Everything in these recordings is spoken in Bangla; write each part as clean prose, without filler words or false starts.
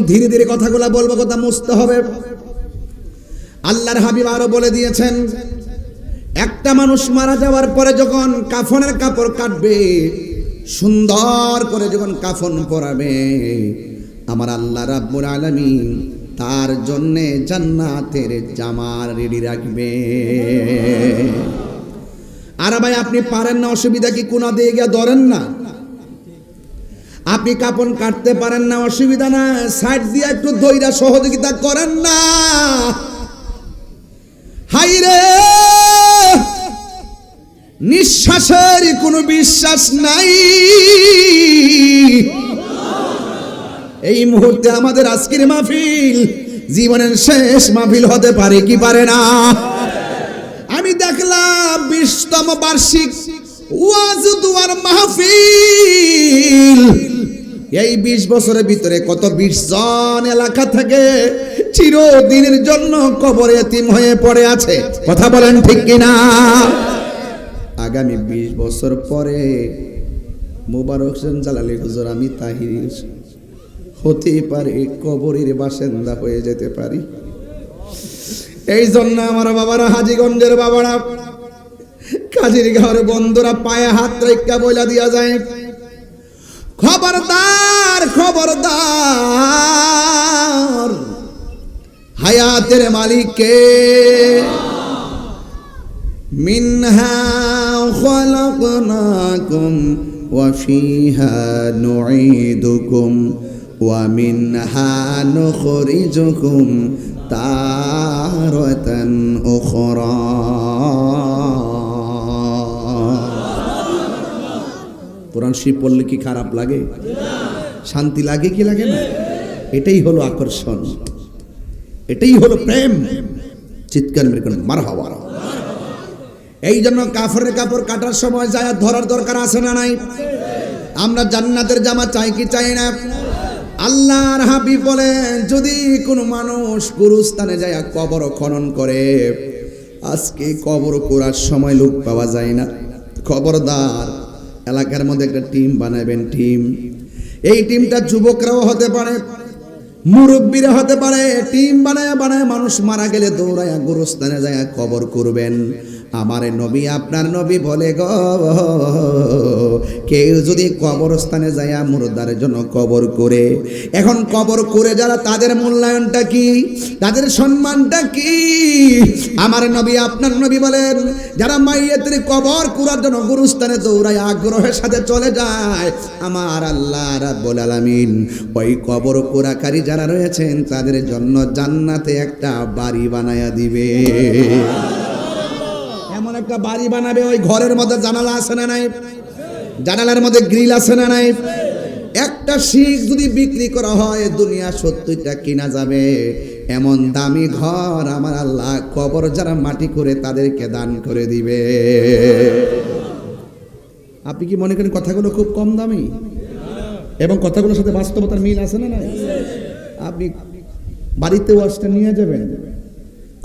ধীরে ধীরে কথাগুলো বলবো, কথা মুছতে হবে। আল্লাহর হাবিব আরো বলে দিয়েছেন, একটা মানুষ মারা যাওয়ার পরে যখন কাফনের কাপড় কাটবে, সুন্দর করে যখন কাফন পরাবে, আমার আল্লাহ রাব্বুল আলামিন তার জন্য জান্নাতের জামা রেডি রাখবে। আর ভাই আপনি পারেন না, অসুবিধা কি? কোনা দিয়ে গিয়ে ধরেন না। আপনি কাপন কাটতে পারেন না, অসুবিধা না, সাইড দিয়ে একটু দইরা সহযোগিতা করেন না। হাইরে, নিঃশ্বাসের কোনো বিশ্বাস নাই। এই মুহূর্তে আমাদের আজকের মাহফিল জীবনের শেষ মাহফিল হতে পারে কি পারে না? আমি দেখলাম 20তম বার্ষিক ওয়াজ দুয়ার মাহফিল, এই 20 বছরের ভিতরে কত 20 জন এলাকা থেকে চিরদিনের জন্য কবরে এতিম হয়ে পড়ে আছে। কথা বলেন ঠিক কিনা? আগামী 20 বছর পরে মোবারক হোসেন জালালী হুজুর, আমি তাহির হতে পারে কবরের বাসিন্দা হয়ে যেতে পারি। এই জন্য আমার বাবারা, হাজীগঞ্জের বাবারা, কাজীর ঘর বন্ধুরা, পায়ে হাত রেখা বইলা দিয়া যায়, খবরদার খবরদার, হায়াতের মালিক কে? মিনহা খালাকনাকুম ওয়া ফিহা নুঈদুকুম ওয়া মিনহা নুখরিজুকুম তারাতান উখরা। কোরআন শরীফ পড়লে কি খারাপ লাগে? শান্তি লাগে কি লাগে না? এটাই হলো আকর্ষণ, এটাই হলো প্রেম। চিৎকার মেরে কোন মারহাবা। এই জন্য কাফেরের কাপড় কাটার সময় যায় ধরার দরকার আছে না নাই? আমরা জান্নাতের জামা চাই কি চাই না? আল্লাহর হাবিব বলেন, যদি কোনো মানুষ গুরুস্থানে যায় কবর খনন করে, আজকে কবর করার সময় লোক পাওয়া যায় না, খবরদার এলাকার মধ্যে একটা টিম বানাবেন। টিম, এই টিমটা যুবকরাও হতে পারে, মুরব্বীরা হতে পারে। টিম বানায় বানায় মানুষ মারা গেলে দৌড়ায়া গুরুস্থানে যায় কবর করবেন। আমার নবী, আপনার নবী বলে গো, কেউ যদি কবরস্থানে যায় মুর্দার জন্য কবর করে, এখন কবর করে যারা, তাদের মূল্যায়নটা কি, তাদের সম্মানটা কি? আমার নবী, আপনার নবী বলেন, যারা মাইয়াতের কবর করার জন্য গুরুস্থানে দৌড়ায় আগ্রহের সাথে চলে যায়, আমার আল্লাহ রাব্বুল আলামিন ওই কবর কোরাকারী যারা রয়েছেন তাদের জন্য জান্নাতে একটা বাড়ি বানায়া দিবে। এমন একটা বাড়ি বানাবে, ওই ঘরের মধ্যে জানালা আছে না নাই? জানালার মধ্যে গ্রিল আছে না নাই? একটা শিখ যদি বিক্রি করা হয়, দুনিয়া 70টা কিনা যাবে। এমন দামি ঘর আমার আল্লাহ কবর যারা মাটি করে তাদেরকে দান করে দিবে। আপনি কি মনে করেন কথাগুলো খুব কম দামি? এবং কথাগুলোর সাথে বাস্তবতার মিল আছে না নাই? আপনি বাড়িতে ওয়াজটা নিয়ে যাবেন,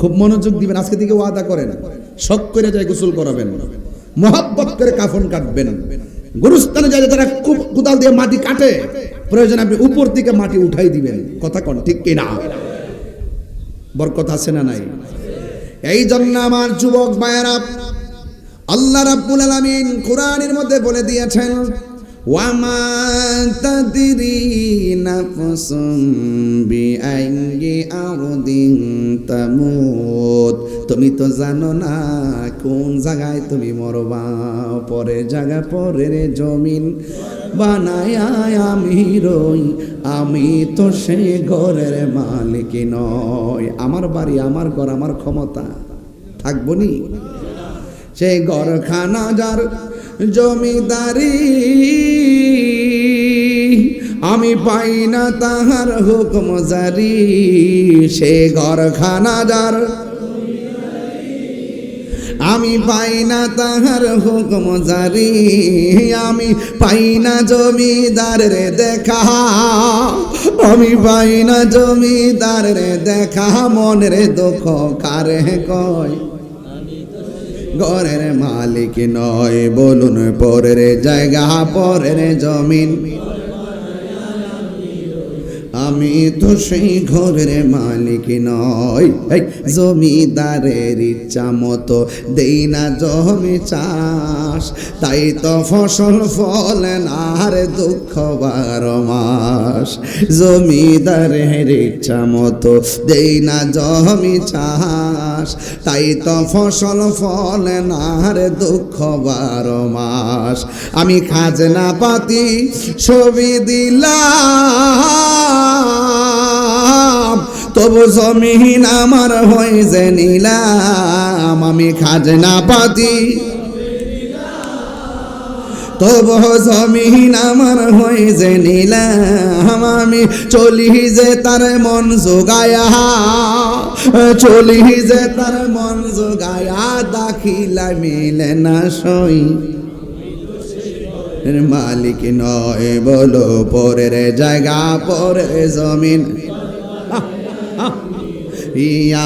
খুব মনোযোগ দিবেন, আজকে থেকে ওয়াদা করেন, শখ করে যায় গোসল করাবেন, মহব্বত করে কাফন কাটবেন। গুরুস্থানে যায় যারা কোদাল দিয়ে মাটি কাটে, প্রয়োজন আপনি উপর থেকে মাটি উঠাই দিবেন। কথা কোন ঠিক কিনা? বরকত আছে না নাই? এই জন্য আমার যুবক ভাইয়েরা, আল্লাহ রাব্বুল আলামিন কোরআনের মধ্যে বলে দিয়েছেন, ওয়ামা তাদরি নাফসুম বিআইয়ি আরদিন তামুত, তুমি তো জানো না কোন জায়গায় তুমি মরবা। পরের জায়গা, পরের জমিন বানায়া আমি রই, আমি তো সেই ঘরের মালিক নই। আমার বাড়ি, আমার ঘর, আমার ক্ষমতা থাকবো নি? সেই ঘরখানা যার জমিদারি, আমি পাই না তাহার হুকুম জারি। সে ঘরখানা যার, আমি পাই না তাহার হুকুম জারি। আমি পাই না জমিদারের দেখা, আমি পাই না জমিদারের দেখা। মনের দুঃখ কারে কয়, ঘরের মালিক নয়। বলুন পরের জায়গা, পরের জমিন আমি তো সেই ঘরের মালিক নই, এই জমিদারের ইচ্ছা মতো দেই না জমি চাষ, তাই তো ফসল ফলে না আর দুঃখ 12 মাস। জমিদারের ইচ্ছা মতো দেই না জমি চাষ, তাই তো ফসল ফলে না আর দুঃখ 12 মাস। আমি খাজনা পাতি ছবি দিলাম, তবু জমিন আমার হয়ে যে নিলাম। আমি খাজনা পাতি তবু জমিন আমার হয়ে যে নিলাম। আমি চলি যে তার মন জোগায়া, চলি যে তার মন জোগায়া, দাখিলা মিলে না সই মালিক নয় বলো পরের জায়গা পরের জমিন।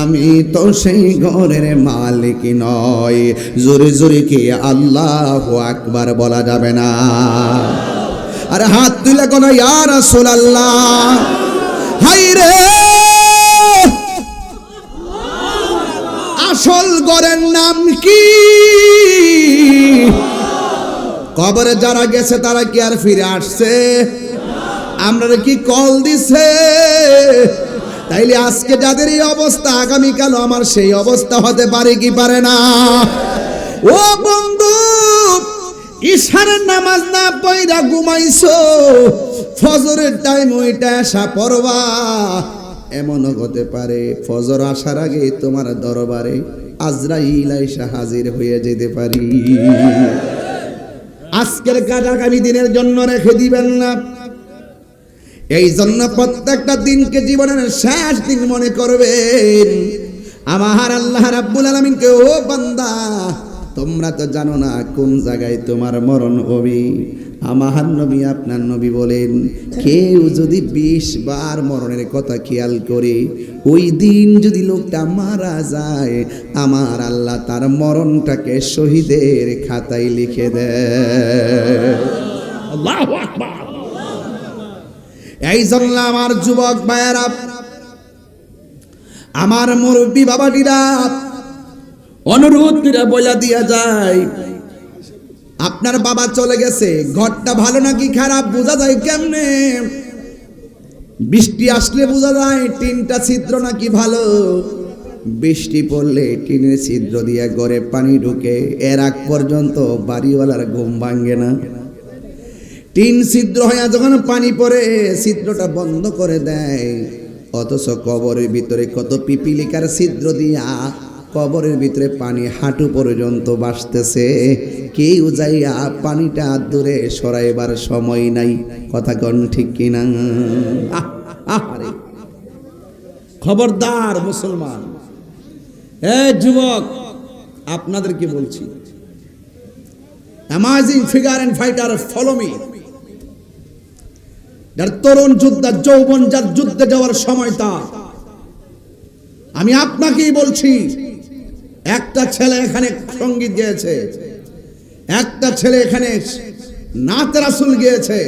আমি তো সেই ঘরের মালিক নয়। জোরে জোরে কি আল্লাহু আকবার বলা যাবে না? আরে হাত তুলে কোন ইয়া রাসূলুল্লাহ। হাই রে আসল ঘরের নাম কি? কবরে যারা গেছে তারা কি আর ফিরে আসছে? আমরা কি কল দিছে? তাইলে আজকে যাদের এই অবস্থা, আগামীকাল আমার সেই অবস্থা হতে পারে কি পারে না? ও বন্ধু, ইশার নামাজ না পড়া ঘুমাইছো, ফজরের টাইম ওইটা আসা পড়বা। এমনও হতে পারে ফজর আসার আগে তোমার দরবারে আজরাইল আইসা হাজির হয়ে যেতে পারি। আজকের কাজ আগামী দিনের জন্য রেখে দিবেন না। এই জন্য প্রত্যেকটা দিনকে জীবনের শেষ দিন মনে করবেন। আমার আল্লাহ রাব্বুল আলামিনকে, ও বান্দা তোমরা তো জানো না কোন জায়গায় তোমার মরণ হবে। আমার নবী আপনার নবী বলেন, কেউ যদি 20 বার মরণের কথা খেয়াল করে ওই দিন যদি লোকটা মারা যায়, আমার আল্লাহ তার মরণটাকে শহীদের খাতায় লিখে দেয়। আল্লাহু আকবার। এই জন্য আমার যুবক ভাইয়েরা, আমার মুরব্বী বাবাটিরা, অনুরোধ করে বলে দিয়া যায়, আপনার বাবা চলে গেছে, ঘরটা ভালো নাকি খারাপ বোঝা যায় কেমনে? বৃষ্টি আসলে বোঝা যায় টিনটা ছিদ্র নাকি ভালো। বৃষ্টি পড়লে টিনের ছিদ্র দিয়ে ঘরে পানি ঢুকে, এর আগ পর্যন্ত বাড়িওয়ালার ঘুম ভাঙে না। টিন ছিদ্র হয়ে যখন পানি পড়ে ছিদ্রটা বন্ধ করে দেয়, অথচ কবরের ভিতরে কত পিপিলিকার ছিদ্র দিয়া কবরের ভিতরে পানি হাঁটু পর্যন্ত ভাসতেছে। কেউ যাইয়া পানিটা দূরে সরাইবার সময় নাই। কথা কোন ঠিক কিনা? আরে খবরদার মুসলমান, যুবক আপনাদেরকে বলছি, amazing figure and fighter, follow me. যার তরুণ যোদ্ধা, যৌবন যার যুদ্ধে যাওয়ার সময় তা, আমি আপনাকেই বলছি, একটা ছেলে এখানে সঙ্গীত গেয়েছে, একটা ছেলে এখানে নাতে রাসূল গেয়েছে।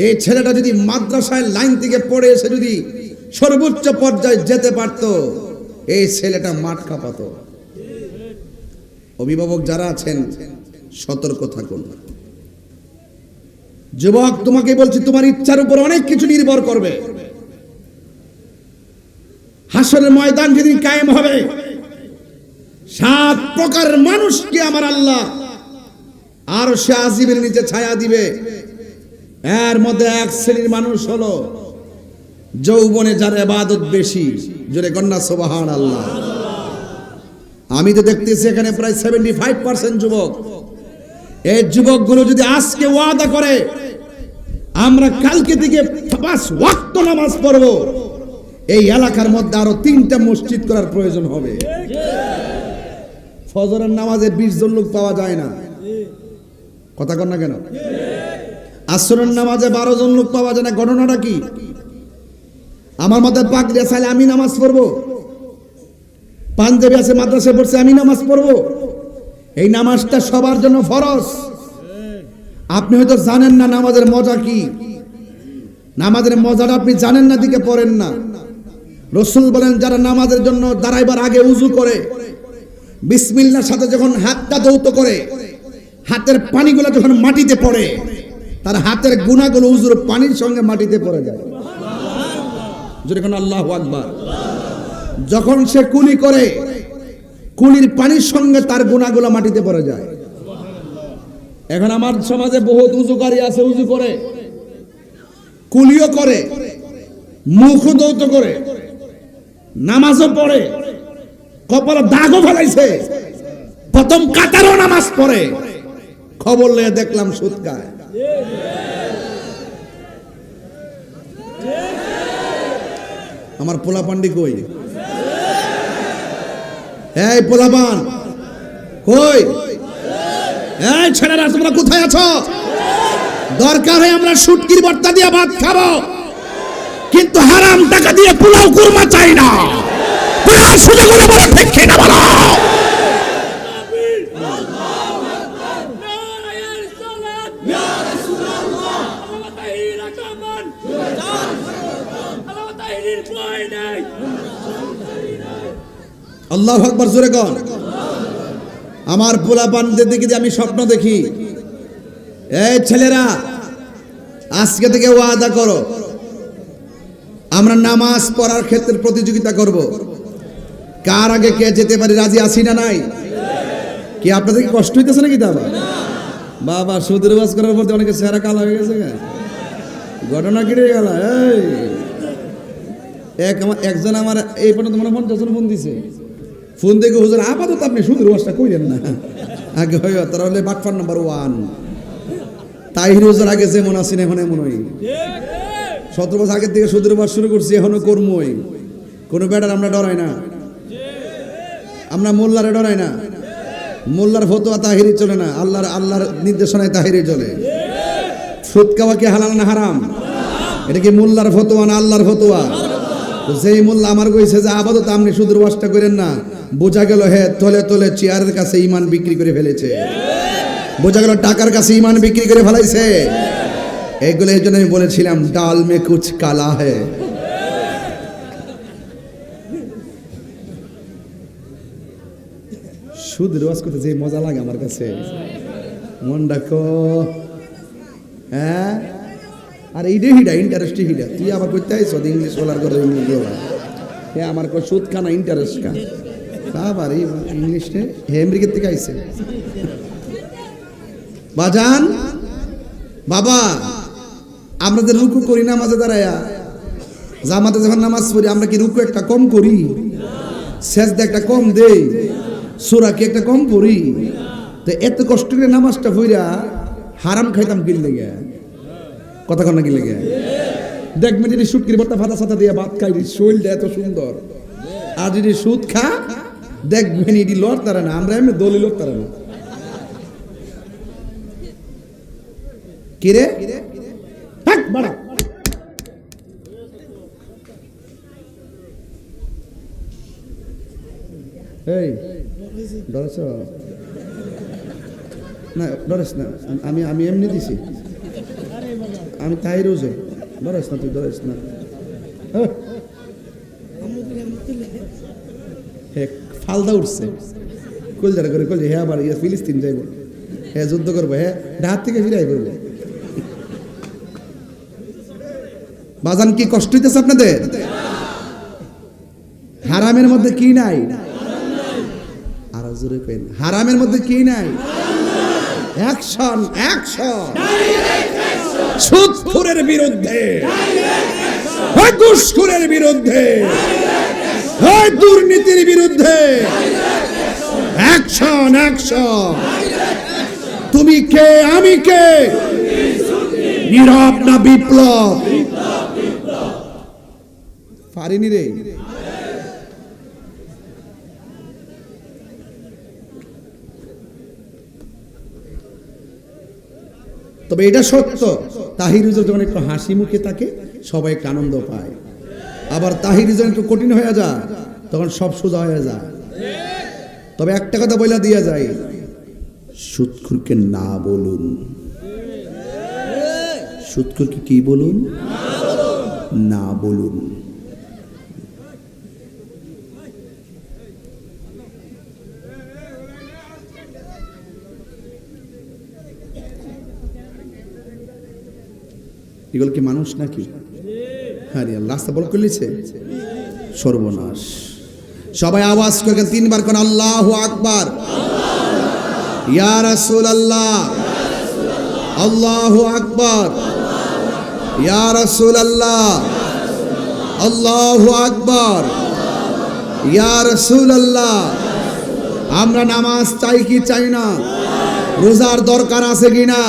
এই ছেলেটা যদি মাদ্রাসায় লাইন থেকে পড়ে এসে যদি সর্বোচ্চ পর্যায়ে যেতে পারত, এই ছেলেটা মাঠ কাঁপাতো। অভিভাবক যারা আছেন সতর্ক থাকুন। যুবক তোমাকে বলছি, তোমার ইচ্ছার উপর অনেক কিছু নির্ভর করবে। হাসরের ময়দান যেদিন কায়েম হবে, 7 প্রকারের মানুষকে আমার আল্লাহ আরশে আজিমের নিচে ছায়া দিবে। এর মধ্যে এক শ্রেণীর মানুষ হলো যৌবনে যার ইবাদত বেশি। জোরে কন্যা সুবহানাল্লাহ। আমি তো দেখতেছি এখানে প্রায় 75% যুবক। এই যুবকগুলো যদি আজকে ওয়াদা করে আমরা কালকে থেকে 5 ওয়াক্ত নামাজ পড়ব, এই এলাকার মধ্যে আরো 3টা মসজিদ করার প্রয়োজন হবে। ফজরের নামাজে 20 জন লোক পাওয়া যায় না। কথা কন না কেন? আসরের নামাজে 12 জন লোক পাওয়া যায় না। ঘটনাটা কি? আমার মধ্যে পাগড়ি আছে, আমি নামাজ পড়বো। পাঞ্জাবি আছে, মাদ্রাসায় পড়ছে, আমি নামাজ পড়বো। এই নামাজটা সবার জন্য ফরজ। আপনি হয়তো জানেন না নামাজের মজা কি। নামাজের মজাটা আপনি জানেন না, দিকে পড়েন না। রাসূল বলেন, যারা নামাজের জন্য দাঁড়াইবার আগে উযু করে, বিসমিল্লাহর সাথে যখন হাতটা ধৌত করে, হাতের পানিগুলো যখন মাটিতে পড়ে, তার হাতের গুনাহগুলো উযুর পানির সঙ্গে মাটিতে পড়ে যায়। জোরে কোন আল্লাহু আকবার। যখন সে কুলি করে, কুলির পানির সঙ্গে তার গুনাহগুলো মাটিতে পড়ে যায়। এখন আমার সমাজে বহুত উযুকারী আছে, উযু করে, কুলিও করে, মুখও ধৌত করে, নামাজও পড়ে, কপালে দাগও ফেলাইছে, প্রথম কাতারও নামাজ পড়ে, খবর লয়ে দেখলাম সুদ খায়। আমার পোলাপান্ডি কই? এই পোলাপান কই? এই ছেলেরা তোমরা কোথায় আছো? দরকার হয় আমরা শুটকির ভর্তা দিয়ে ভাত খাবো, কিন্তু হারাম টাকা দিয়ে পোলাও কুরমা চাই না। পোলাও শুধু বলে বলো, ঠিক কিনা বলো? আল্লাহু আকবার, জোরে কর। আমার পোলাপানদের দিকে যে আমি স্বপ্ন দেখি, এই ছেলেরা আজকে থেকে ওয়াদা করো, আমরা নামাজ পড়ার ক্ষেত্রে প্রতিযোগিতা করব, কার আগে কে যেতে পারি। রাজি আছি না নাই? কি আপনাদের কি কষ্ট হইতেছে নাকি? তা বাবা সুদের বাস করার পর অনেকে চেহারা কালো হয়ে গেছে। ঘটনা কি গেল? একজন আমার এই পর্যন্ত মনে 50 জন ফোন দিছে। ফোন দেখে হুজুর আপাতত আপনি সুদের বাসটা কইলেন না, আগে হয় তারা হলে বাটফার নাম্বার 1। তাহির হুজুর আগে যেমন আছেন এখন এমনই। 17 বছর আগের থেকে সুদের বাস শুরু করছি, এখনো কর্মই। কোনো ব্যাটার আমরা ডরাই না, আমরা মোল্লারে ডরাই না। মোল্লার ফতোয়া তাহিরি চলে না, আল্লাহর নির্দেশনায় তাহিরি চলে। সুদ খাওয়া কি হালাল না হারাম? এটা কি মোল্লার ফতোয়া না আল্লাহর ফতোয়া? যেই মোল্লা আমার কইছে যে আপাতত আপনি সুদের বাসটা করেন না, বোঝা গেল হে তলে তলে চেয়ারের কাছে ঈমান বিক্রি করে ফেলেছে, বোঝা গেল টাকার কাছে ঈমান বিক্রি করে ফেলাইছে। এগুলো এই জন্য আমি বলেছিলাম ডাল মে কুছ কালা হে। সুদের বাস করতে যে মজা লাগে আমার কাছে, মন ডাকো। হ্যাঁ, আর এইটা হিডা ইন্টারেস্ট হিডা, তুই আবার করতে আইস ইংলিশ বলার করে ইংলিশ বলা। হ্যাঁ, আমার সুদ খানা ইন্টারেস্ট খা বাবার এই ইংলিশে আমেরিকার থেকে আইছে। বাজান বাবা, আমরা যে রুকু করি নামাজে দাঁড়ায়া, জামাতে যখন নামাজ পড়ি, আমরা কি রুকু একটা কম করি? সেজদা একটা কম দেই? সূরা কি একটা কম পড়ি? তো এত কষ্ট করে নামাজটা পড়া হারাম খাইতাম কি লেগে? কথা কন না কি লেগে? দেখবেন যদি শুটকির ভর্তা ফাটা সাথা দিয়ে ভাত খাই, শরীরটা এত সুন্দর। আর যদি সুদ খা, দেখবেন এটি লড় তারা না, আমরা এমনি দলি লোক তারা না। কিরে বাড়া, এই ডরেছ না? ডরেস না, আমি এমনি দিছি, আমি তাই রোজ। ডরেস না, তুই ডরেস না। ফালদা উঠছে কলজারা করে, কলজা হ্যাঁ আবার ফিলিস্তিন যাইব, হ্যাঁ যুদ্ধ করবো, হ্যাঁ ঢাক থেকে ফিরাই করবো। বাজান কি কষ্ট হইতেছে আপনাদের? হারামের মধ্যে কি নাই? আর জোরে কইন, হারামের মধ্যে কি নাই? Action, action. সুদখোরের বিরুদ্ধে, ঘুষখোরের বিরুদ্ধে, দুর্নীতির বিরুদ্ধে অ্যাকশন, অ্যাকশন। তুমি কে, আমি কে? নীরব না বিপ্লব? পারিনি রে। তবে এটা সত্য, তাহির হুজুর যখন একটু হাসি মুখে থাকে, সবাই একটু আনন্দ পায়। আবার তাহির হুজুর একটু কঠিন হয়ে যায়, তখন সব সোজা হয়ে যায়। তবে একটা কথা বইলা দিয়া যায়, সুদখোরকে না বলুন। সুদখোরকে কি বলুন? না বলুন। এগুলো কি মানুষ নাকি? আরে আল্লাহ, রাস্তা বল করলিছে, সর্বনাশ। সবাই আওয়াজ করে 3 বার কোন আল্লাহু আকবার, ইয়া রাসূলুল্লাহ, আল্লাহু আকবার, ইয়া রাসূলুল্লাহ, আল্লাহু আকবার, ইয়া রাসূলুল্লাহ। আমরা নামাজ চাই কি চাই না? রোজার দরকার আছে কিনা?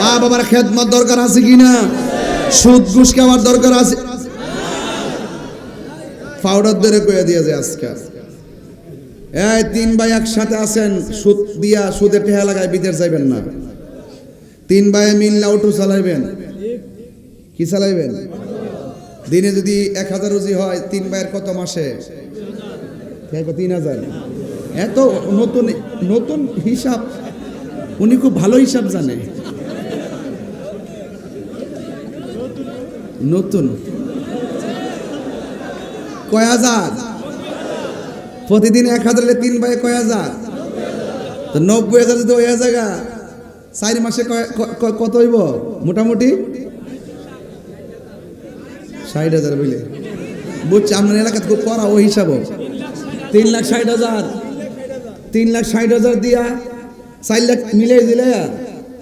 মা বাবার খেদমত দরকার আছে কিনা? সুদ ঘুষ খাওয়ার দরকার আছে? পাউডার ধরে কয়ে দিয়েছে আজকে, এই 3 ভাই একসাথে আছেন, সুদ দিয়া সুদে টেহা লাগায় বিদেশ যাইবেন না। 3 ভাই মিল্লা অটো চালাইবেন। কি চালাইবেন? দিনে যদি 1000 রুজি হয়, 3 ভাইয়ের কত মাসে? 3000। এত নতুন নতুন হিসাব, উনি খুব ভালো হিসাব জানে। নতুন কয় হাজার? প্রতিদিন 1000 হলে 3 ভাই কয় হাজার? তো 90,000 যদি হয়ে জায়গা 4 মাসে কত হইব? মোটামুটি 60,000 বলে বুঝছি। আপনার এলাকাতে খুব পড়া ওই হিসাব। 3,60,000, 3,60,000 দিয়া 4 লাখ মিলে দিলে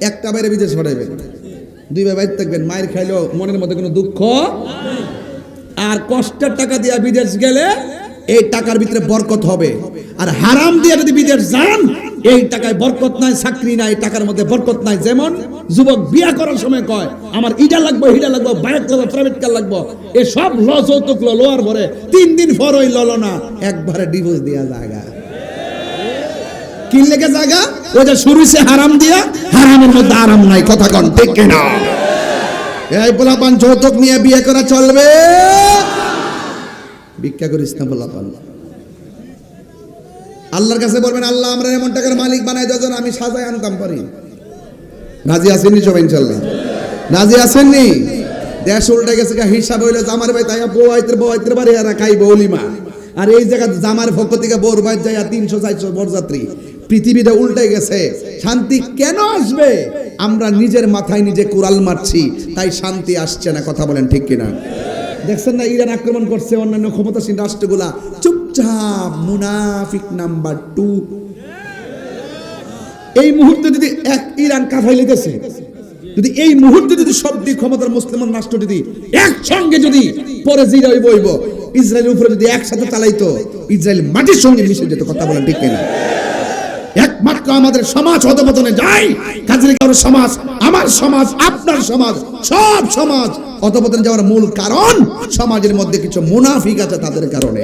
একটা বাইরে বিদেশ পাঠাইবেন, 2 ভাই বাইরে থাকবেন, মায়ের খাইলেও মনের মধ্যে কোনো দুঃখ। আর কষ্টের টাকা দিয়া বিদেশ গেলে এই টাকার ভিতরে বরকত হবে। আর হারাম দিয়ে যদি বিদেশ যান, এই টাকায় বরকত নাই, চাকরি নাই, টাকার মধ্যে বরকত নাই। যেমন যুবক বিয়া করার সময় কয় আমার ইটা লাগবে, হিটা লাগবে, বাইক লাগবে, প্রাইভেট কার লাগবে, এ সব যৌতুক লোয়ার পরে 3 দিন পর ওই ললো না, একবারে ডিভোর্স দিয়া জায়গা। কি লেগে জায়গা? ওই যে শুরু হইছে হারাম দিয়া, হারামের মধ্যে আরাম নাই। কথা কন ঠিক কিনা? এই পোলাপান যৌতুক নিয়ে বিয়ে করা চলবে? ভিক্ষা করিস না পোলাপান। আল্লাহর কাছে বলবেন, আল্লাহ আমরা এমন টাকার মালিক বানাই দাও যেন আমি সাজায় আনতাম পারি। রাজি আছেননি সবাই? ইনশাআল্লাহ রাজি আছেননি? দেশ উল্টে গেছে, হিসাব হইলো জামার ভাই তাই বউয়াইতের বাড়ি এরা খাইব অলিমা, আর এই জায়গা জামার পক্ষ থেকে বোর ভাই যায় 300-400 বরযাত্রী। পৃথিবীটা উল্টে গেছে। শান্তি কেন আসবে? আমরা নিজের মাথায় নিজে কুড়াল মারছি, তাই শান্তি আসছে না। কথা বলেন ঠিক কিনা? দেখছেন না, ইরান আক্রমণ করছে, অন্যান্য ক্ষমতাসীন রাষ্ট্রগুলা চুপচাপ। মুনাফিক নাম্বার 2। এই মুহূর্তে যদি ইরান কাফাই লেগেছে, যদি এই মুহূর্তে যদি সব দিক ক্ষমতার মুসলমান রাষ্ট্র যদি একসঙ্গে যদি পরে জিরাই বইব, ইসরায়েলের উপরে যদি একসাথে চালাইতো, ইসরায়েল মাটির সঙ্গে মিশে যেত। কথা বলেন ঠিক কিনা? একমাত্র আমাদের সমাজ অধপতনে যায়। কাজে কারো সমাজ, আমার সমাজ, আপনার সমাজ, সব সমাজ অধপতনে যাওয়ার মূল কারণ সমাজের মধ্যে কিছু মুনাফিক আছে, তাদের কারণে।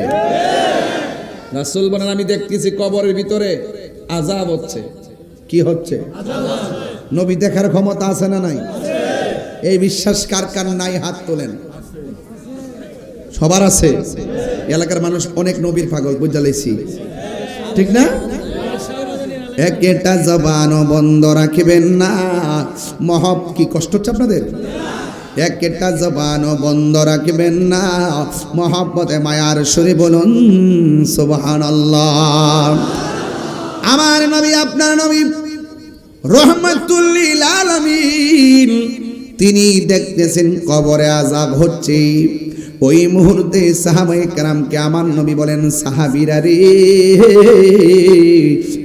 রাসূল বলেন, আমি দেখতেছি কবরের ভিতরে আযাব হচ্ছে। কি হচ্ছে? নবী দেখার ক্ষমতা আছে না নাই? এই বিশ্বাস কার কার নাই? হাত তোলেন। সবার আছে। এলাকার মানুষ অনেক নবীর পাগল, বুঝালাইছি ঠিক না? একটা জবানও বন্ধ রাখবেন না। কি কষ্ট হচ্ছে আপনাদের? একটা জবানও বন্ধ রাখবেন না। মহব্বতে মায়ার সুরে বলুন সুবহানাল্লাহ। আমার নবী, আপনার নবী রহমাতুল লিল আলামিন, তিনি দেখতেছেন কবরে আযাব হচ্ছে। ওই মুহূর্তে সাহাবায়ে কেরামকে আমার নবী বলেন, সাহাবীরা রে,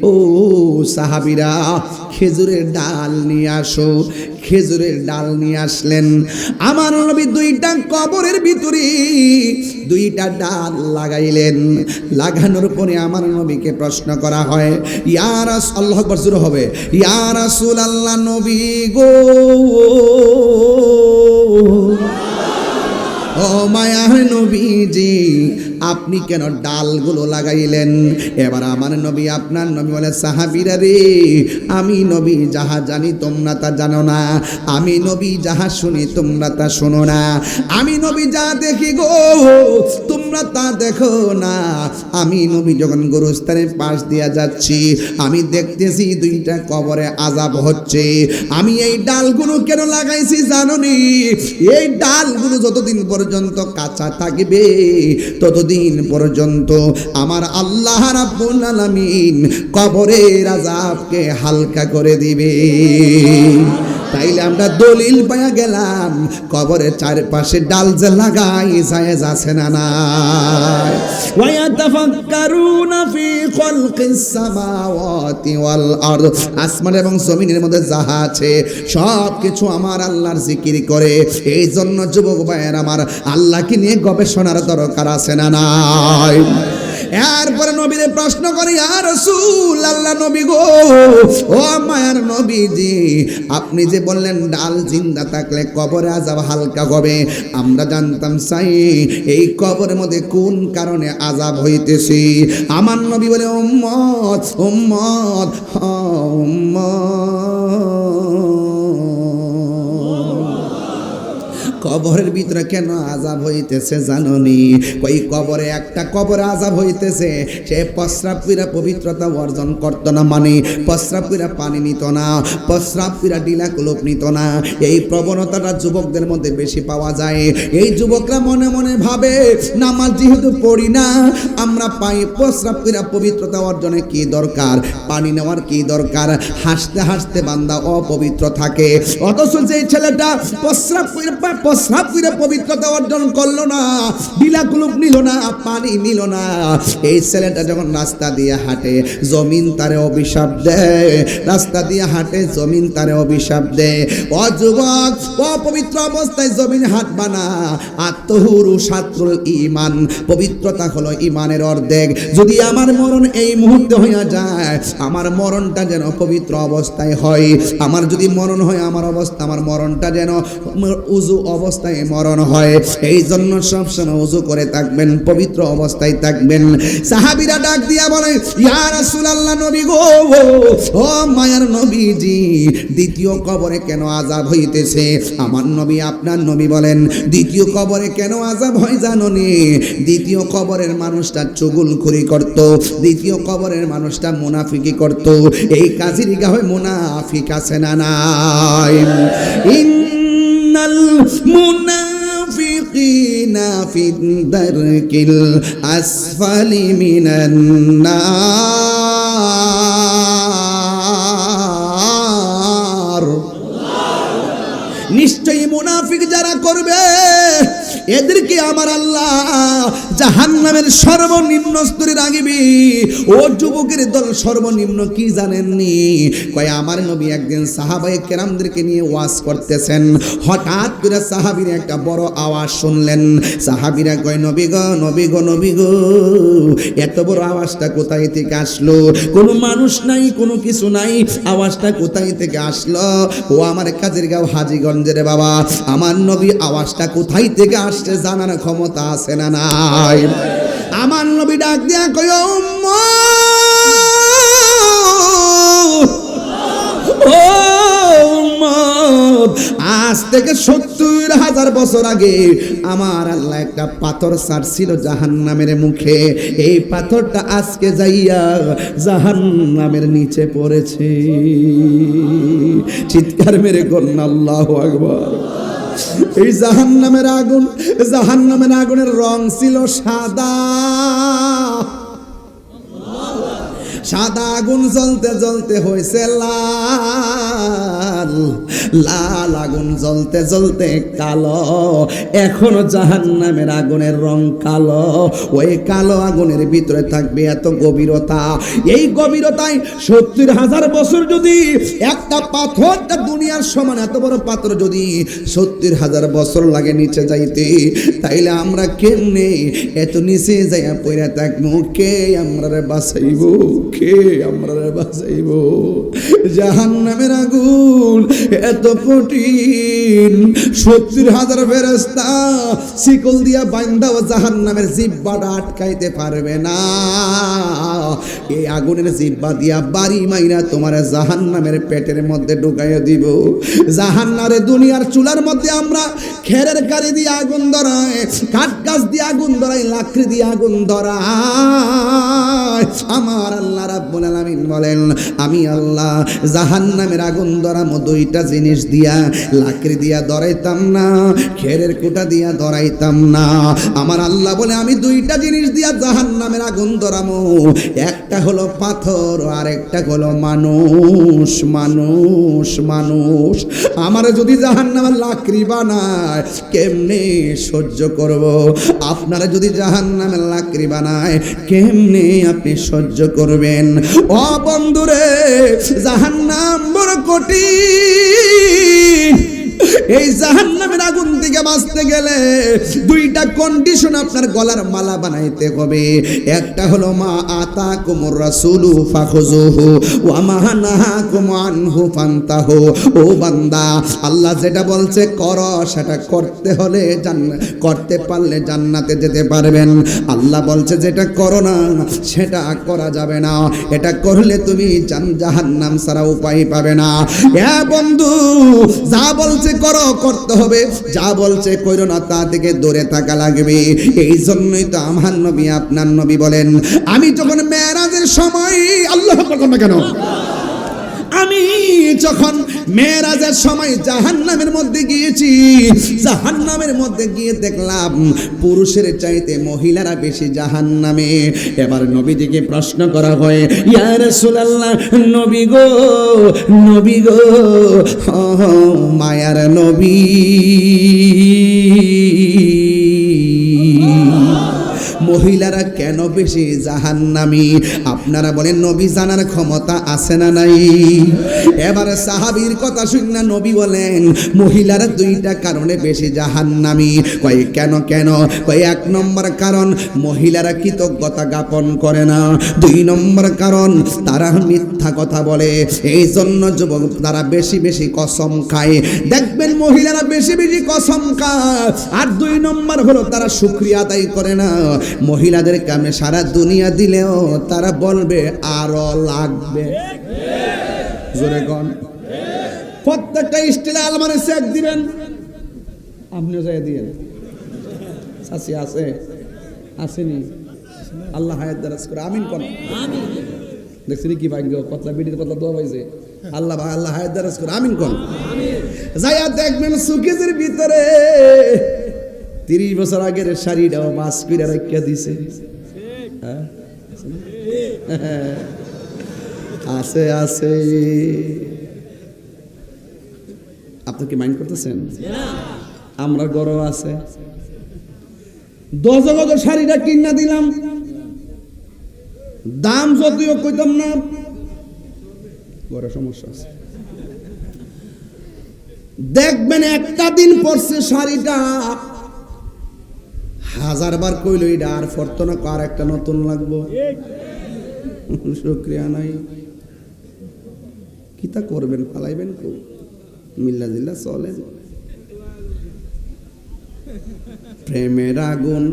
ও সাহাবীরা, খেজুরের ডাল নিয়ে আসো। খেজুরের ডাল নিয়ে আসলেন। আমার নবী 2টা কবরের ভিতরে 2টা ডাল লাগাইলেন। লাগানোর পরে আমার নবীকে প্রশ্ন করা হয়, ইয়া রাসূল, আল্লাহু আকবার জোরে হবে, ইয়া রাসূলুল্লাহ, নবী গো, ও মায়ার নবীজি, আপনি কেন ডালগুলো লাগাইলেন? এবার আমার নবী, আপনার নবী বলে, সাহাবীরা রে, আমি নবী যাহা জানি তোমরা তা জানো না, আমি নবী যাহা শুনি তোমরা তা শোনো না, আমি নবী যা দেখি গো তোমরা তোমরা তা দেখো না, আমি নবী যখন গোরস্থানের পাশ দিয়া যাচ্ছি, আমি দেখতেছি দুইটা কবরে আযাব হচ্ছে। আমি এই ডালগুলো কেন লাগাইছি জানোনি? এই ডালগুলো যতদিন পর্যন্ত কাঁচা থাকবে ততদিন পর্যন্ত আমার আল্লাহ রাব্বুল আলামিন কবরের আযাবকে হালকা করে দিবে। তাইলে আমরা দলিল পাইয়া গেলাম, কবরের চারপাশে ডাল যে লাগাই জায়েজ আছে না নাই? ওয়া ইয়াতাফাক্কারুনা ফি খালকিস সামাওয়াতি ওয়াল আরদ, আসমান এবং জমিনের মধ্যে যাহা আছে সব কিছু আমার আল্লাহর জিকির করে। এই জন্য যুবক ভাইয়ের আমার, আল্লাহকে নিয়ে গবেষণার দরকার আছে না নাই? এরপরে নবীরে প্রশ্ন করে, ইয়া রাসূল আল্লাহ নবী গো, ও মায়ার নবীজি, আপনি যে বললেন ডাল জিন্দা থাকলে কবরে আযাব হালকা হবে, আমরা জানতাম চাই এই কবরের মধ্যে কোন কারণে আযাব হইতেছে। আমার নবী বলে, উম্মত উম্মত কবরের ভিতরে কেন আযাব হইতেছে জানোনি? কই কবরে একটা কবরে আযাব হইতেছে, সে প্রস্রাব কইরা পবিত্রতা অর্জন করতো না, মানে প্রস্রাব কইরা পানি নিত না, প্রস্রাব কইরা ডিলা কুলুপ নিত না। এই প্রবণতাটা যুবকদের মধ্যে বেশি পাওয়া যায়। এই যুবকরা মনে মনে ভাবে, নামাজ যেহেতু পড়ি না, আমরা পাই প্রস্রাব কইরা পবিত্রতা অর্জনে কি দরকার, পানি নেওয়ার কি দরকার? হাসতে হাসতে বান্দা অপবিত্র থাকে। অথচ যে ছেলেটা প্রস্রাব কইরা পবিত্রতা অর্জন করলো না, ডিলা কুলুপ নিল না, পানি নিল না, এই ছেলেটা যখন রাস্তা দিয়ে হাঁটে জমিন তারে অভিশাপ দেয়, রাস্তা দিয়ে হাঁটে জমিন তারে অভিশাপ দেয়। ও যুবক, অপবিত্র অবস্থায় জমিন হাঁটবা না। আত্মহুরু শাত্রুল ঈমান, পবিত্রতা হলো ঈমানের অর্ধেক। যদি আমার মরণ এই মুহূর্তে হইয়া যায়, আমার মরণটা যেন পবিত্র অবস্থায় হয়। আমার যদি মরণ হয়, আমার মরণটা যেন উযু অবস্থায় মরণ হয়। এই জন্য সবসময় উযু করে থাকবেন, পবিত্র অবস্থায় থাকবেন। সাহাবীরা ডাক দিয়া বলে, ইয়া রাসূলুল্লাহ নবী গো, ও মায়ার নবীজি, দ্বিতীয় কবরে কেন আযাব হইতেছে? আমার নবী আপনার নবী বলেন, দ্বিতীয় কবরে কেন আযাব হয় জানোনি? দ্বিতীয় কবরের মানুষটা চুগলখড়ি করত, দ্বিতীয় কবরের মানুষটা মুনাফিকি করত। এই কাজের গায়ে মুনাফিক আছে না নাই? ইন্নাল মুনাফিকিনা ফিদ দারকিল আসফালি মিনান নার। নিশ্চয়ই মুনাফিক যারা করবে এদেরকে আমার আল্লাহ জাহান্নামের সর্বনিম্ন স্তরে রাখবে। ও যুবকের দল, সর্বনিম্ন কি জানেননি? কয় আমার নবী একদিন সাহাবায়ে কেরামদেরকে নিয়ে ওয়াজ করতেছেন, হঠাৎ করে সাহাবীরা একটা বড় আওয়াজ শুনলেন। সাহাবীরা কয়, নবী গো নবী গো নবী গো, এত বড় আওয়াজটা কোথায় থেকে আসলো? কোনো মানুষ নাই, কোনো কিছু নাই, আওয়াজটা কোথায় থেকে আসলো? ও আমার কাজের গাঁও হাজীগঞ্জের বাবা, আমার নবী আওয়াজটা কোথায় থেকে আসছে জানার ক্ষমতা আছে না নাই? আমার নবী ডাক দিয়া কয়, আজ থেকে ৭০,০০০ বছর আগে আমার আল্লাহ একটা পাথর ছাড়ছিল জাহান্নামের মুখে। এই পাথরটা আজকে যাইয়া জাহান্নামের নিচে পড়েছে। চিৎকার মেরে কন্যা আল্লাহু আকবার। এই জাহান্নামের আগুন, জাহান্নামের আগুনের রং ছিল সাদা। সাদা আগুন জ্বলতে জ্বলতে হয়েছে লাল, লাল আগুন জ্বলতে জ্বলতে কালো। এখনো জাহান্নামের আগুনের রং কালো। ওই কালো আগুনের ভিতরে থাকবে এত গভীরতা। এই গভীরতায় ৭০,০০০ বছর যদি একটা পাথরটা দুনিয়ার সমান এত বড় পাথর যদি ৭০,০০০ বছর লাগে নিচে যাইতে, তাইলে আমরা কেমনে এত নিচে যাইয়া পড়ে থাকবো? কে আমরা বাঁচাইব? কে আমরা বাঁচাইব? জাহান্নামের আগুন এত কঠিন 70,000 ফেরেশতা শিকল দিয়া বাইন্দাও জাহান্নামের জিহ্বাটা আটকাইতে পারবে না। এই আগুনের জিহ্বা দিয়া বাড়ি মাইরা তোমার জাহান্নামের পেটের মধ্যে ঢুকাইয়া দিব। জাহান্নারে দুনিয়ার চুলার মধ্যে আমরা খেরের কারি দিয়ে আগুন ধরাই, কাঠ গাছ দিয়ে আগুন ধরাই, লাকড়ি দিয়ে আগুন ধরাই। আমার আল্লাহ রাব্বুল আলামিন বলেন, আমি আল্লাহ জাহান্নামের আগুন ধরামো দুইটা জিনিস দিয়া, লাকড়ি দিয়া ধরাইতাম না, খেরের কুটা দিয়া ধরাইতাম না। আমার আল্লাহ বলে আমি দুইটা জিনিস দিয়া জাহান্নামের আগুন ধরামো, একটা হলো পাথর আর একটা হলো মানুষ। মানুষ মানুষ আমারে যদি জাহান্নামের লাকড়ি বানায় কেমনে সহ্য করব? আপনারা যদি জাহান্নামের লাকড়ি বানায় কেমনে আপনি সহ্য করবেন? ও বন্ধুরে, জাহান্নাম বড় কঠিন। এই জাহান্নামের আগুন থেকে বাঁচতে গেলে দুইটা কন্ডিশন আপনার গলার মালা বানাইতে হবে। একটা হলো মা আতাকুমুর রাসূলু ফাখুযুহু ওয়া মা নাহাকুম আনহু ফান্তাহু। ও বান্দা, আল্লাহ যেটা বলছে করো সেটা করতে হলে করতে পারলে জান্নাতে যেতে পারবেন। আল্লাহ বলছে যেটা করো না সেটা করা যাবে না, এটা করলে তুমি জাহান্নাম ছাড়া উপায় পাবে না। এ বন্ধু, যা বলছে করো করতে হবে, যা বলছে কইরো না তা থেকে দূরে থাকা লাগবে। এই জন্যই তো আমার নবী আপনার নবী বলেন, আমি যখন মেরাজের সময়, আল্লাহু আকবার না কেন, আমি যখন মেরাজের সময় জাহান্নামের মধ্যে গিয়েছি, জাহান্নামের মধ্যে গিয়ে দেখলাম পুরুষের চাইতে মহিলারা বেশি জাহান্নামে। এবার নবীজিকে প্রশ্ন করা হয়, ইয়া রাসূলুল্লাহ, নবী গো, নবী গো, মায়ার নবী, মহিলারা কেন বেশি জাহান্নামী? আপনারা বলেন নবী জানার ক্ষমতা আছে না নাই? এবার সাহাবীর কথা শুনে নবী বলেন মহিলারা দুইটা কারণে বেশি জাহান্নামী। কয় কেন কেন? কয় এক নম্বর কারণ মহিলারা কৃতজ্ঞতা জ্ঞাপন করে না, দুই নম্বর কারণ তারা মিথ্যা কথা বলে, এই জন্য যুবক তারা বেশি বেশি কসম খায়। দেখবেন মহিলারা বেশি বেশি কসম খায়। আর দুই নম্বর হলো তারা শুকরিয়া আদায় করে না। মহিলাদের কামে সারা দুনিয়া দিলেও তারা বলবে আরো লাগবে। জোরে কোন? প্রত্যেকটা স্টিলে আলমারি চেক দিবেন, আপনিও যাই দিয়েন। চাচি আছে আসেনি? আল্লাহ হায়াত দারাজ করে, আমিন কোন? দেখছেন কি ভাগ্য, কতলা বিডির কতলা দোয়া পাইছে। আল্লাহ আল্লাহ হায়াত দারাজ করে, আমিন কোন? যাইয়া দেখবেন সুকেজের ভিতরে 30 বছর আগের শাড়িটাও মাস করে রাখিয়া দিছে। আছে আছে। আপনি কি মাইন্ড করতেছেন? আমরা গরম আছে 10 গজ শাড়িটা কিনা দিলাম, দাম যদিও কইতাম না, বড় সমস্যা আছে। দেখবেন একটা দিন পরছে শাড়িটা, 1000 বার কইল এটা আর ফরতো না, আর একটা নতুন লাগবো। শুকরিয়া নাই, কিতা করবেন? পালাইবেন কো? মিল্লা জিল্লা চলেন। প্রেমের আগুন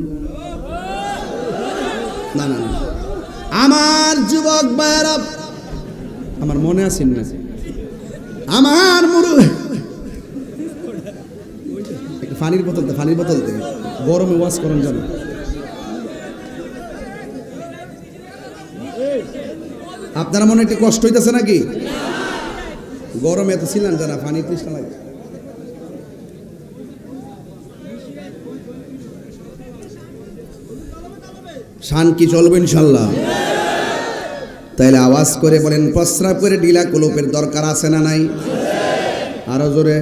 না না না। আমার যুবক ভাইরা, আমার মনে আছেন না, আমার মুরু পানির বোতল দে, পানির বোতল দে, গরমে ওয়াশ করেন যেন। আপনার মনে একটু কষ্ট হইতেছে নাকি? গরমে এত ছিলেন জানা, পানি তৃষ্ণা লাগে। শান কি চলবে ইনশাল্লাহ? তাইলে আওয়াজ করে বলেন, প্রস্রাব করে ডিলা কলপের দরকার আছে না নাই? আরো জোরে,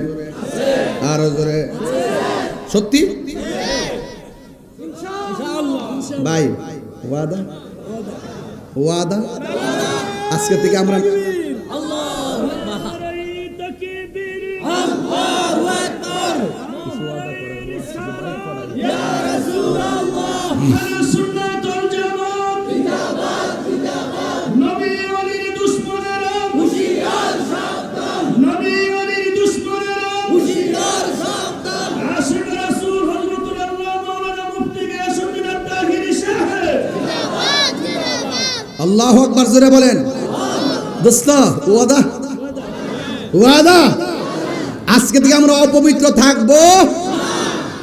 আরো জোরে। সত্যি ভাই? ওয়াদা? ওয়াদা? আজকে থেকে আমরা নবী ওলির আল্লাহু আকবার, জোরে বলেন। দোস্ত ওয়াদা, ওয়াদা, আজকে থেকে আমরা অপবিত্র থাকবো,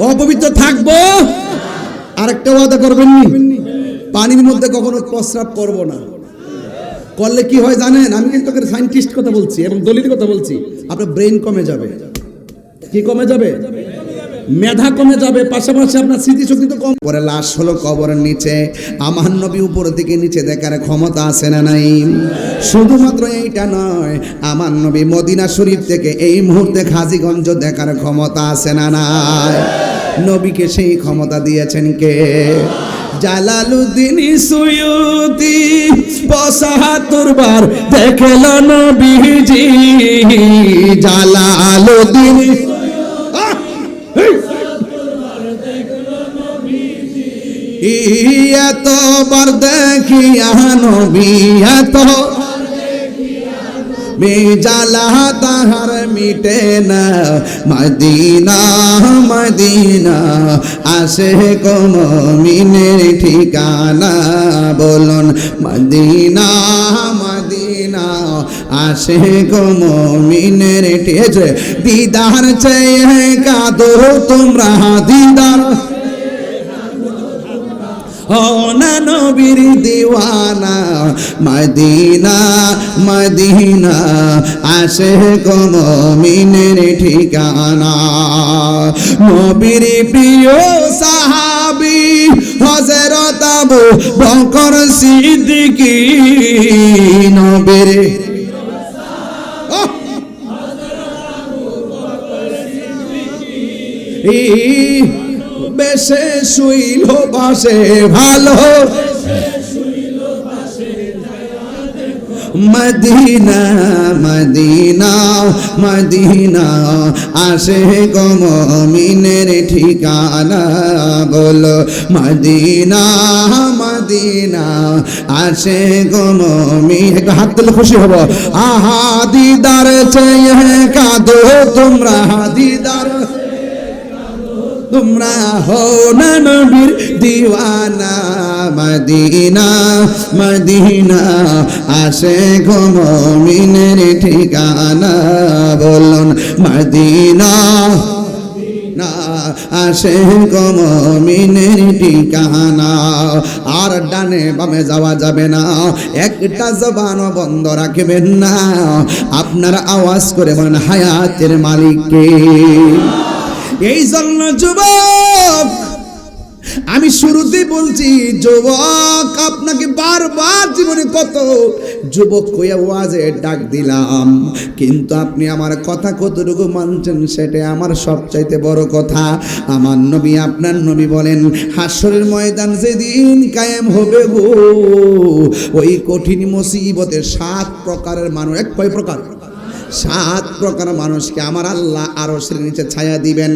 অপবিত্র থাকবো। আরেকটা ওয়াদা করবেন নি, পানির মধ্যে কখনো প্রস্রাব করব না। করলে কি হয় জানেন? আমি কিন্তু সায়েন্টিস্ট কথা বলছি এবং দলিল কথা বলছি। আপনার ব্রেন কমে যাবে। কি কমে যাবে? মেধা কমে যাবে, পাশাপাশি আপনার স্মৃতিশক্তি তো কম। পরে লাশ হলো কবরের নিচে, আমার নবী উপর থেকে নিচে দেখার ক্ষমতা আছে না নাই? শুধুমাত্র এইটা নয়, আমার নবী মদিনা শরীফ থেকে এই মুহূর্তে হাজীগঞ্জ দেখার ক্ষমতা আছে না নাই? নবীকে সেই ক্ষমতা দিয়েছেন কে? জালালউদ্দিন সুয়ুতি ৭৫ বার দেখল নবীজি। জালালউদ্দিন এতবার দেখিয়া নবী, এত বেজালা তাহার মিটে না। মদিনা মদিনা আসে মুমিনের ঠিকানা, বলুন মদিনা মদিনা আসে মুমিনের ঠিকানা। দিদার চেয়ে কাঁদো তোমরা, দিদার ও না নবীর দিওয়ানা। মদিনা মদিনা আসে মুমিনের ঠিকানা। নবীর প্রিয় সাহাবী হযরত আবু বকর সিদ্দিকী, নবীর বেশে শুইল পাশে ভালো, মদিনা মদিনা মদিনা আসে মুমিনের ঠিকানা, বলো মদিনা মদিনা আসে মুমিন। একটু হাত তুলে খুশি হব। আহা দিদার চেয়ে কাঁদো তোমরা, দিদার তোমরা হো না নবীর দিওয়ানা। মদিনা মদিনা আসে মুমিনের ঠিকানা, বলুন মদিনা না আসে মুমিনের ঠিকানা। আর ডানে বামে যাওয়া যাবে না, একটা জবানও বন্ধ রাখবেন না। আপনারা আওয়াজ করে বলেন হায়াতের মালিক কে? এই জন্য যুবক, আমি শুরুতেই বলছি যুবক, আপনাকে বারবার জীবনে কত যুবক হইয়া ওয়াজে ডাক দিলাম, কিন্তু আপনি আমার কথা কতটুকু মানছেন সেটা আমার সবচাইতে বড় কথা। আমার নবী, আপনার নবী বলেন হাসরের ময়দান যেদিন কায়েম হবে গো, ওই কঠিন মুসিবতে 7 প্রকারের মানুষ, এক কয় প্রকার? 7 প্রকার মানুষকে আমার আল্লাহ আরশের নিচে ছায়া দিবেন।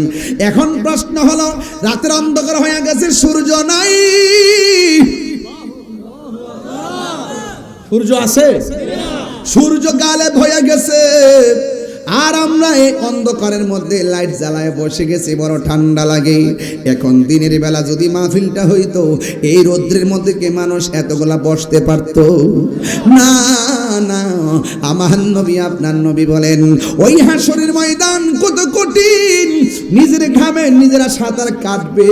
এখন প্রশ্ন হলো, রাতের অন্ধকার হয়ে গেছে, সূর্য নাই, সূর্য আছে? সূর্য গায়েব হয়ে গেছে, আর আমরা এই অন্ধকারের মধ্যে লাইট জ্বালায় বসে গেছি, বড় ঠান্ডা লাগে। এখন দিনের বেলা যদি মাহফিলটা হইতো, এই রৌদ্রের মধ্যে কে মানুষ এতগুলা বসতে পারতো? না না, আমার নবী, আপনার নবী বলেন ওই হাসরের ময়দান কত কঠিন, নিজের ঘামে নিজেরা সাঁতার কাটবে,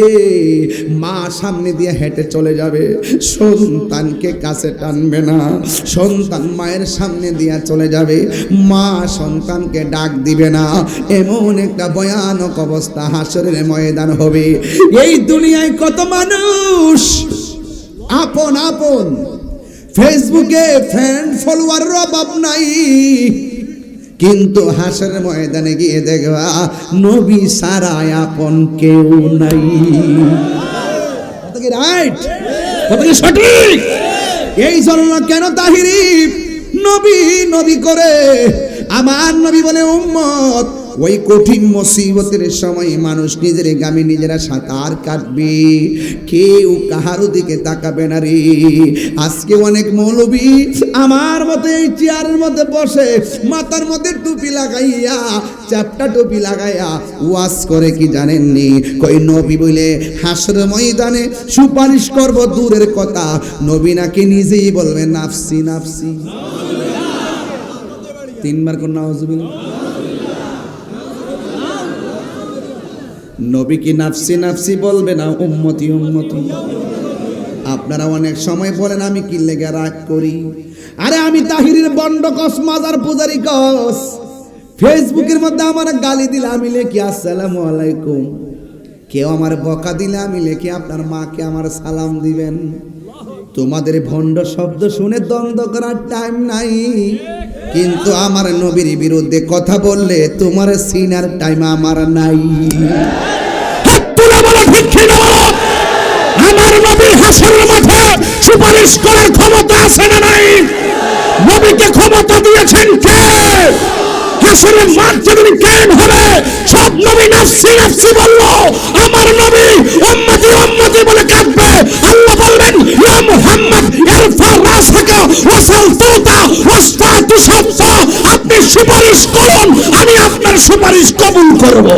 মা সামনে দিয়ে হেঁটে চলে যাবে, সন্তানকে কাছে টানবে না, সন্তান মায়ের সামনে দিয়ে চলে যাবে, মা সন্তানকে ডাক দিবে না। এমন একটা ভয়ানক অবস্থা হাসরের ময়দান হবে। এই দুনিয়ায় কত মানুষ আপন আপন, ফেসবুকে ফ্রেন্ড ফলোয়ারের অভাব নাই, কিন্তু হাসরের ময়দানে গিয়ে দেখবা নবী ছাড়া আপন কেউ নাই। কথা কি রাইট? কথা কি সঠিক? এই জন্য কেন তাহিরি নবী নবী করে আমার নবী বলে উম্মত ওই কঠিন মুসিবতের সময় মানুষ নিজের গ্রামে নিজেরা সাঁতার কাটবে, কেউ কাহারও দিকে তাকাবে না রে। আজকে অনেক মৌলবী আমার মতো এই চেয়ারের মধ্যে বসে মাথার মধ্যে টুপি লাগাইয়া, চ্যাপটা টুপি লাগাইয়া ওয়াজ করে কি জানেননি? কই নবী বলে হাসরের ময়দানে সুপারিশ করব দূরের কথা, নবী নাকি নিজেই বলবে নাফসি নাফসি। তিনবার কোন নাউজুবিল্লাহ। নবী কি নাফসি নাফসি বলবে না উম্মতি উম্মতি? আপনারা অনেক সময় বলেন আমি কি লেগে রাগ করি। আরে আমি তাহিরের বন্ড কস মাজার পূজারি কস, ফেসবুকের মধ্যে আমার গালি দিলে আমি লিখি আসসালামু আলাইকুম, কেউ আমার বকা দিলে আমি লিখি আপনার মাকে আমার সালাম দিবেন। তোমাদের ভণ্ড শব্দ শুনে দ্বন্দ্ব করার টাইম নাই, কিন্তু আমার নবীর বিরুদ্ধে কথা বললে তোমার সিনার টাইম আমার নাই। আমার নবীর হাসরের মাঠে সুপারিশ করার ক্ষমতা আছে না নাই? নবীকে ক্ষমতা দিয়েছেন কে? হাসরের মাঠ যেদিন কায়েম হবে সব নবী নাফসি নাফসি বলল, আমার নবী উম্মতি উম্মতি বলে কাঁদবে। আল্লাহ বলবেন ইয়া মুহাম্মদ ইরফা রাসাকা ওয়াসাল তুতা ওয়াসফাতু শাফা, আপনি সুপারিশ করুন, আমি আপনার সুপারিশ কবুল করব।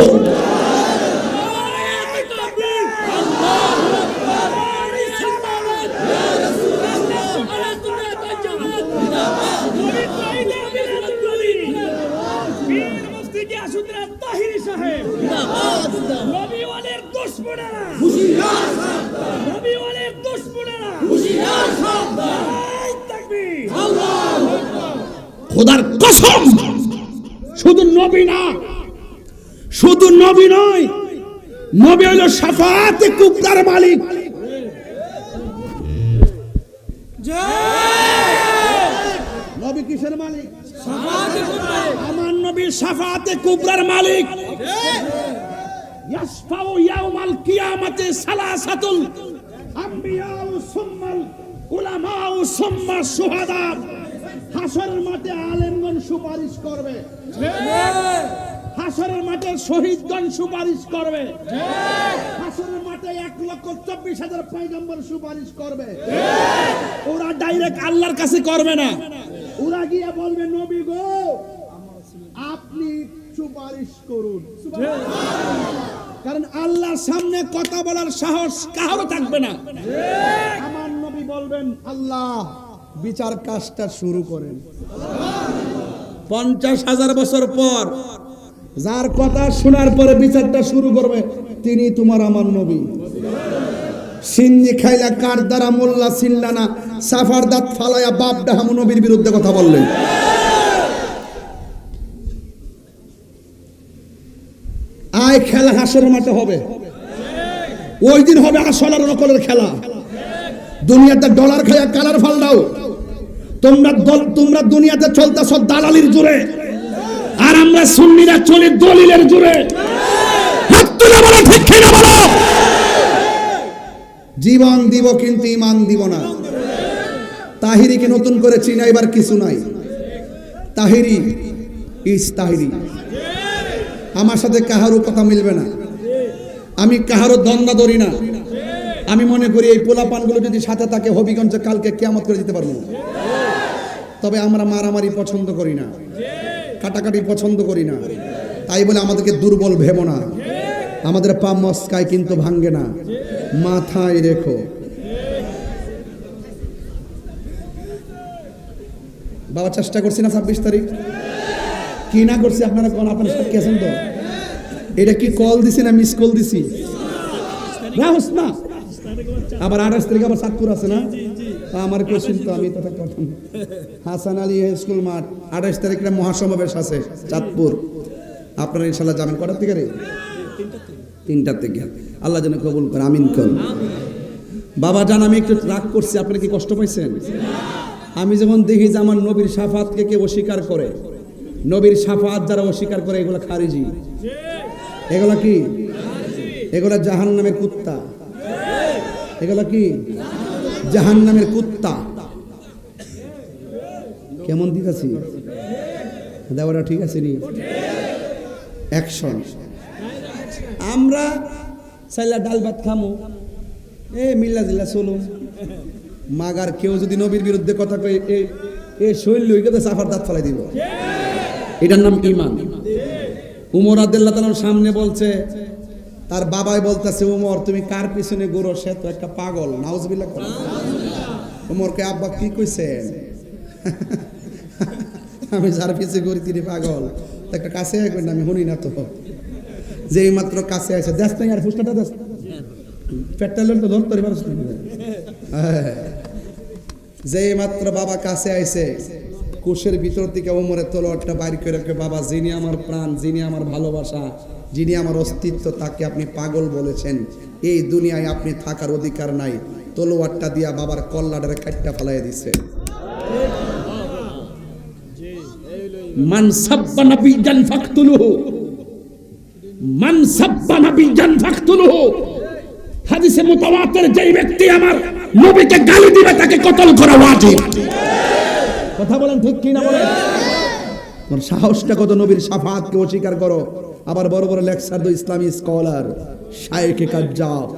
খোদার কসম, শুধু নবী না, শুধু নবী নয়, নবী হলো শাফাআতে কুবরার মালিক। নবী কিসের মালিক? আমার নবী শাফাআতে কুবরার মালিক। ইয়াশফাউ ইয়াউমাল কিয়ামাতি সালাসাতুল আম্বিয়াউ সুম্মাল উলামাউ সুম্মা শুহাদা। হাসরের মাঠে আলেমগণ সুপারিশ করবে, হাসরের মাঠে শহীদগণ সুপারিশ করবে, হাসরের মাঠে 1,24,000 পয়গম্বর সুপারিশ করবে। ওরা ডাইরেক্ট আল্লাহর কাছে করবে না, ওরা গিয়ে বলবে নবী গো আপনি সুপারিশ করুন। কারণ আল্লাহর সামনে কথা বলার সাহস কারো থাকবে না। আমার নবী বলবেন আল্লাহ বিচার কাজটা শুরু করেন। 50,000 বছর পর যার কথা শোনার পরে বিচারটা শুরু করবে তিনি তোমার আমার নবী। সিন্নি খাইলা কার দ্বারা মোল্লা সিল্লানা সাফার দাঁত ফালায়া বাপ ডাহাম নবীর বিরুদ্ধে কথা বললেন। আয় খেলা হাসরের মাঠে হবে, ওই দিন হবে আসল আর নকলের খেলা। দুনিয়াতে ডলার খাইয়া কালার ফাল দাও, তোমরা দুনিয়াতে চলতেছ দালালির জোরে, আর আমরা সুন্নিরা চলি দলিলের জোরে। হাত তুলে বলো ঠিক কিনা বলো। জীবন দিব কিন্তু ঈমান দিব না। তাহিরিকে নতুন করে চিনাইবার কিছু নাই। তাহিরি ইস তাহিরি। আমার সাথে কাহারও কথা মিলবে না, আমি কাহারও দ্বন্দ্ব ধরি না। আমি মনে করি এই পোলাপানগুলো যদি সাথে থাকে হবিগঞ্জে কালকে কিয়ামত করে দিতে পারবো। তবে আমরা মারামারি পছন্দ করি না, কাটাকাটি পছন্দ করি না, তাই বলে আমাদেরকে দুর্বল ভেবো না। আমাদের পা মস্কায় কিন্তু ভাঙ্গে না, মাথায় রেখো। বাবা চেষ্টা করছি না 26 তারিখ কি না করছি আপনারা কোন আপনারা সাক্ষী আছেন তো? এটা কি কল দিছি না মিস কল দিছি? রাহস না। আবার 28 তারিখ আবার চাঁদপুর আছে না? আমার কোশ্চিন তো আমি তথা প্রথম হাসান আলী স্কুল মাঠ 28 তারিখে মহাসমাবেশ আছে চাঁদপুর। আপনারা ইনশাআল্লাহ যাবেন। কটার থেকে রে? 3টার থেকে। আল্লাহ যেন কবুল করে, আমিন কর। বাবা জান আমি একটু রাগ করছি, আপনারা কি কষ্ট পাইছেন? আমি যেমন দেখি যে আমার নবীর শাফাতকে কে অস্বীকার করে, নবীর শাফাত যারা অস্বীকার করে এগুলো খারিজি। এগুলা কি? এগুলা জাহান্নামের কুত্তা। এগুলা কি? জাহান্নামের কুত্তা। কেমন দিতেছি দেওয়াটা ঠিক আছে নি? অ্যাকশন। আমরা চাইলা ডাল ভাত খামু, মিল্লা জিল্লা চলুন। মাগার কেউ যদি নবীর বিরুদ্ধে কথা কয়, এই শৈল চাফার দাঁত ফেলাই দিব। এটার নাম ঈমান। উমর রাদিয়াল্লাহু তাআলার সামনে বলছে, তার বাবাই বলতেছে, উমর তুমি কার পিছনে ঘুরো, সে তো একটা পাগল। নাউজুবিল্লাহ। উমরকে আব্বা কি কইছেন? আমি যার পিছে ঘুরি তিনি পাগল। একটা কাছে আইবেন, আমি শুনি না তো। যেই মাত্র কাছে আসে, দেখ না আর ফুসকাটা দেখ, পেটটা লড় তো ধরতে পারছ না। যেই মাত্র বাবা কাছে আইছে, কোষের ভিতর থেকে ওমরের তলোয়ারটা বাইর করে রাখে, বাবা যিনি আমার প্রাণ, যিনি আমার ভালোবাসা, যিনি আমার অস্তিত্ব, তাকে আপনি পাগল বলেছেন, এই দুনিয়ায় আপনি থাকার অধিকার নাই। তলোয়ারটা দিয়া বাবার কল্লাডারে কাটটা ফেলাই দিছে। মান সাব্বা নাবিয়ান ফাকতুলুহু, মান সাব্বা নাবিয়ান ফাকতুলুহু। হাদিসে মুতাওয়াতির, যেই ব্যক্তি আমার নবীকে গালি দিবে তাকে কতল করা ওয়াজিব। কথা বলেন ঠিক কি না বলেন? তোমার সাহসটা কত? নবীর শাফাআতকে অস্বীকার করো, আবার বড় বড় লেকচার দো ইসলামী স্কলার, শায়েখে কাজ্জাব।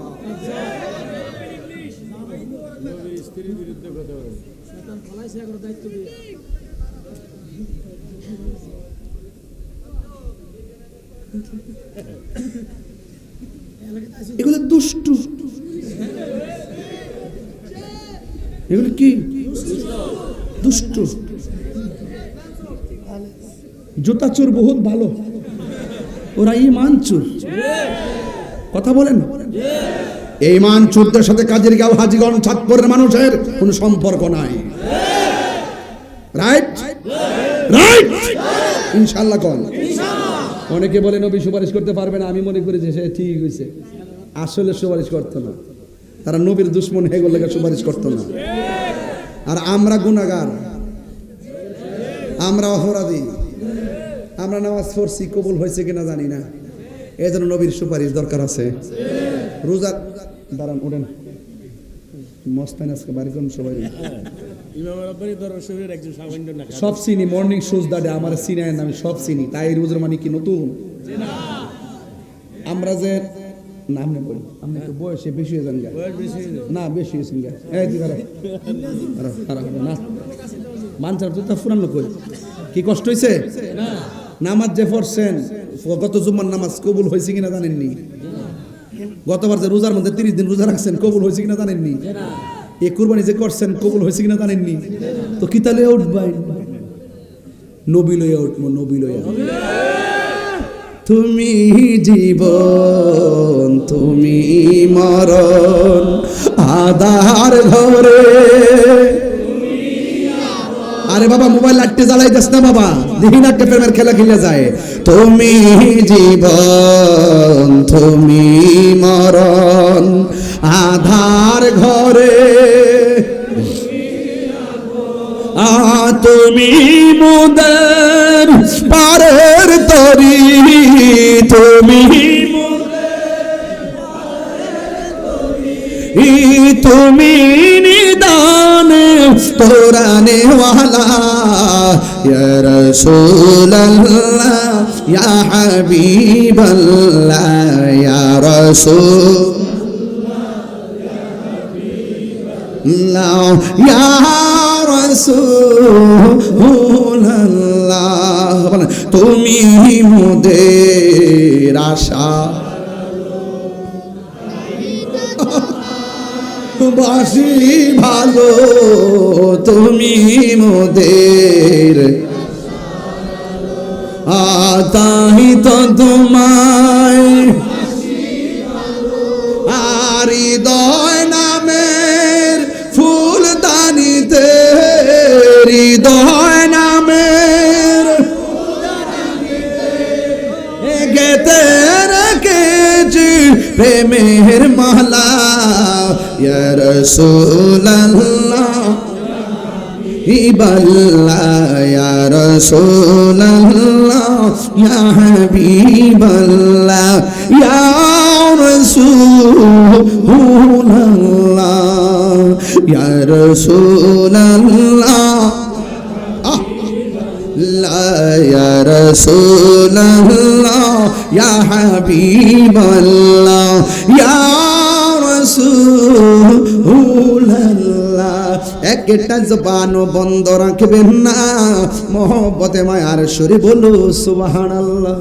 এগুলো দুষ্টু, এগুলো কি দুষ্টু। জুতা চোর বহুত ভালো, ওরা ঈমান চোর। কথা বলেন। এই ঈমান চোরদের সাথে কাজের গাঁও হাজীগঞ্জ চাঁদপুরের মানুষের কোনো সম্পর্ক নাই। রাইট রাইট ইনশাআল্লাহ। কোন অনেকে বলে নবী সুপারিশ করতে পারবে না, আমি মনে করি যে সে ঠিক হয়েছে। আসলে সুপারিশ করতো না, তারা নবীর দুশ্মন হয়ে গেলে সুপারিশ করতো না। আর আমরা গুনাহগার, আমরা অপরাধী, আমরা নামাজ পড়ছি, কবুল হয়েছে কিনা জানি না, এই জন্য নবীর সুপারিশ দরকার আছে। রোজা দাঁড়ান, ওঠেন, মস্তান আজকে বাড়ি করুন সবাই। সব চিনি, মর্নিং সুজ দাডে আমার সিনায়ের নামে সব চিনি, তাই রোজার মানে কি নতুন? আমরা যে নাম নেব, আপনি তো বয়সে বেশি হয়ে যান, না বেশি হয়েছেন গা, না মানসার তো তা ফুরানো কই, কি কষ্ট হয়েছে? নামাজ যে পড়ছেন, গত জুম্মার নামাজ কবুল হয়েছে কিনা জানেননি? গতবার যে রোজার মধ্যে 30 দিন রোজা রাখছেন, কবুল হয়েছে কিনা জানেননি? এই কুরবানি যে করছেন, কবুল হয়েছে কিনা জানেননি? তো কি তাহলে উঠবাই? নবী লইয়া উঠবো, নবী লইয়া। তুমি জীবন, তুমি মরণ, আধার ঘরে। আরে বাবা মোবাইল লাইটটা জ্বালাই যাস না বাবা, দেখি না একটা প্রেমের খেলা খেলে যায়। তুমি জীবন, তুমি মরণ, আধার ঘরে। তুমি মুদের পারের তরি, তুমি তুমি নিদান তোরানে ওয়ালা, ইয়া রাসূলুল্লাহ ইয়া হাবিবাল্লাহ, ইয়া রাসূলুল্লাহ ইয়া রাসূলুল্লাহ। তুমি মোদের আশা, বাসি ভালো, তুমি মোদের তাই তো তোমায় আর হৃদয় নামের ফুল দানিতে, হৃদয় নামের গেতে রেখেছি প্রেমের মালা, ইয়া রাসূলুল্লাহ হাবিবাল্লাহ, ইয়া রাসূলুল্লাহ ইয়া হাবিবাল্লাহ, ইয়া রাসূলুল্লাহ ইয়া রাসূলুল্লাহ আল্লাহ ইয়া রাসূলুল্লাহ ইয়া হাবিবাল্লাহ ইয়া রাসূলুল্লাহ। একটা জবানও বন্ধ রাখবেন না, মহব্বতে মায়ার সুরে বলো সুবহানাল্লাহ।